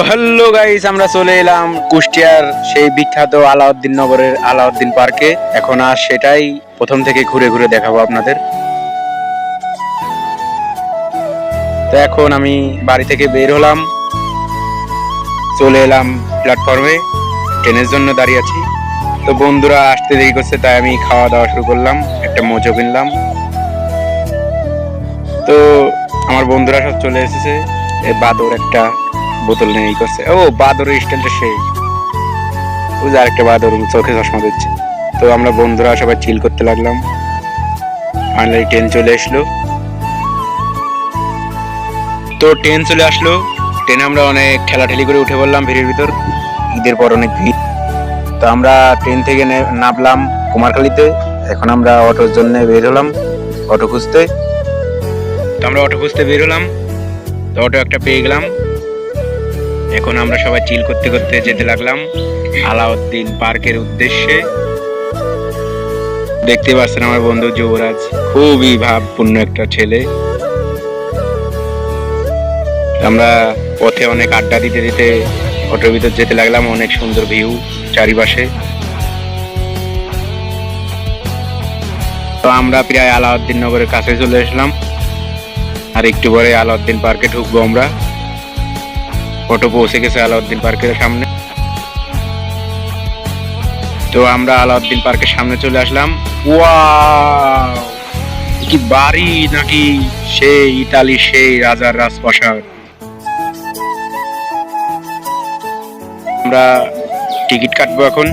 Hello guys, আমরা চলে এলাম কুষ্টিয়ার সেই বিখ্যাত আলাউদ্দিন নগরের আলাউদ্দিন পার্কে। এখন আর সেটাই প্রথম থেকে ঘুরে ঘুরে দেখাবো আপনাদের। তো এখন আমি বাড়ি থেকে বের হলাম, চলে এলাম প্ল্যাটফর্মে, ট্রেনের জন্য দাঁড়িয়ে আছি। তো বন্ধুরা আসতে দেরি করছে, তাই আমি খাওয়া দাওয়া শুরু করলাম, একটা মোজো কিনলাম। তো আমার বন্ধুরা সব চলে এসেছে। বাদর একটা বোতল নিয়ে এই করছে। ও বাদরের স্টাইলটা সেই, ওই যে আরেকটা বাদর চোখে চশমা দিচ্ছে। তো আমরা বন্ধুরা সবাই চিল করতে লাগলাম। ফাইনালি ট্রেন চলে আসলো। তো ট্রেন চলে আসলো, ট্রেনে আমরা অনেক ঠেলাঠেলি করে উঠে পড়লাম ভিড়ের ভিতর। ঈদের পর অনেক ভিড়। তো আমরা ট্রেন থেকে নামলাম কুমারখালীতে। এখন আমরা অটোর জন্য বের হলাম, অটো খুঁজতে। তো আমরা অটো খুঁজতে বের হলাম, তো অটো একটা পেয়ে গেলাম। এখন আমরা সবাই চিল করতে করতে যেতে লাগলাম আলাউদ্দিন পার্কের উদ্দেশ্যে। দেখতে পাচ্ছেন আমার বন্ধু যুবরাজ, খুবই ভাবপূর্ণ একটা ছেলে। আমরা পথে অনেক আড্ডা দিতে দিতে অটোর ভিতর যেতে লাগলাম। অনেক সুন্দর ভিউ চারিপাশে। তো আমরা প্রায় আলাউদ্দিন নগরের কাছে চলে আসলাম, আর একটু পরে আলাউদ্দিন পার্কে ঢুকবো আমরা। অটো পৌঁছে গেছে আলাউদ্দিন পার্কের সামনে। তো আমরা আলাউদ্দিন পার্কের সামনে চলে আসলাম। ওয়াও, কি বাড়ি নাকি সেই ইতালি সেই রাজার রাজপ্রাসাদ। আমরা টিকিট কাটবো এখন।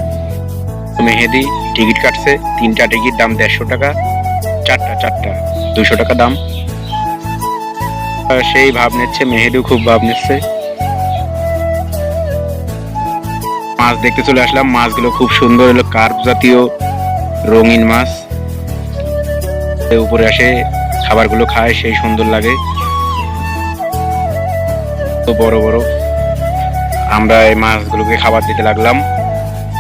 মেহেদি টিকিট কাটছে, 3টা টিকিট, দাম 150 টাকা। চারটা 200 টাকা দাম। সেই ভাব নিচ্ছে, মেহেদিও খুব ভাব নিচ্ছে। মাছ দেখতে চলে আসলাম। মাছগুলো খুব সুন্দর, হলো কার্প জাতীয় রঙিন মাছ। উপরে আসে খাবারগুলো খায়, সেই সুন্দর লাগে, তো বড় বড়। আমরা এই মাছগুলোকে খাবার দিতে লাগলাম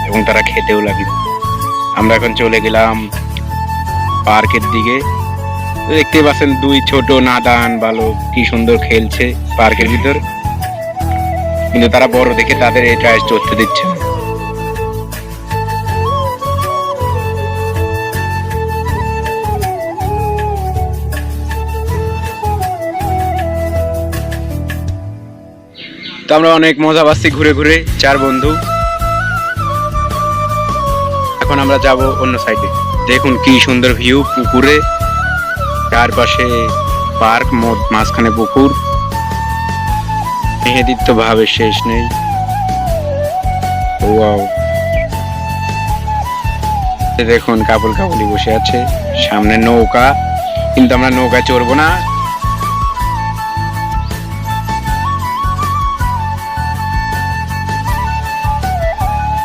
এবং তারা খেতেও লাগলো। আমরা এখন চলে গেলাম পার্কের দিকে। দেখতে পাচ্ছেন 2 ছোট নাদান বালক কি সুন্দর খেলছে পার্কের ভিতর, কিন্তু তারা বড় দেখে তাদের এটা চড়তে দিচ্ছে না। তো আমরা অনেক মজা পাচ্ছি ঘুরে ঘুরে 4 বন্ধু। এখন আমরা যাব অন্য সাইডে। দেখুন কি সুন্দর ভিউ, পুকুরে চারপাশে পার্ক, মাঝখানে পুকুর। মেহেদির তো ভাবের শেষ নেই। ওয়াও, দেখুন কাপল কাপলি বসে আছে, সামনে নৌকা, কিন্তু আমরা নৌকায় চড়বো না।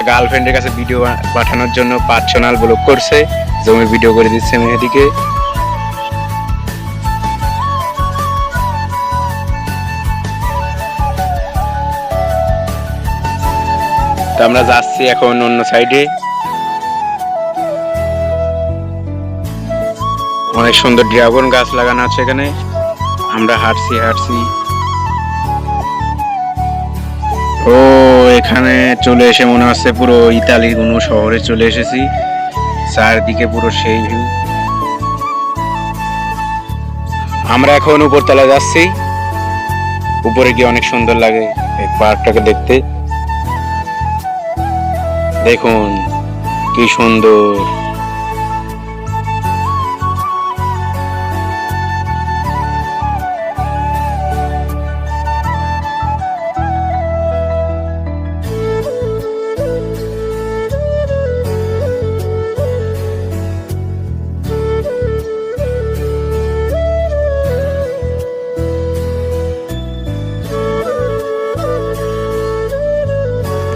গার্লফ্রেন্ডের কাছে ভিডিও পাঠানোর জন্য পার্সোনাল ব্লগ করছে, জমি ভিডিও করে দিচ্ছে মেহেদিকে। তো আমরা যাচ্ছি এখন অন্য সাইডে। অনেক সুন্দর ড্রাগন গাছ লাগানো আছে এখানে। আমরা হাঁটছি। ও এখানে চলে এসে মনে হচ্ছে পুরো ইতালির কোনো শহরে চলে এসেছি। চারদিকে পুরো সেই ভিউ। আমরা এখন উপরতলা যাচ্ছি। উপরে গিয়ে অনেক সুন্দর লাগে এই পার্কটাকে দেখতে। দেখুন কি সুন্দর।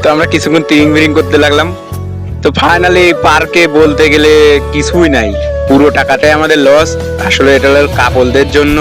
তো আমরা কিছুক্ষণ তিরিং করতে লাগলাম। তো ফাইনালি পার্কে বলতে গেলে কিছুই নাই, পুরো টাকাটাই আমাদের লস। আসলে এটা হলো কাপলদের জন্য।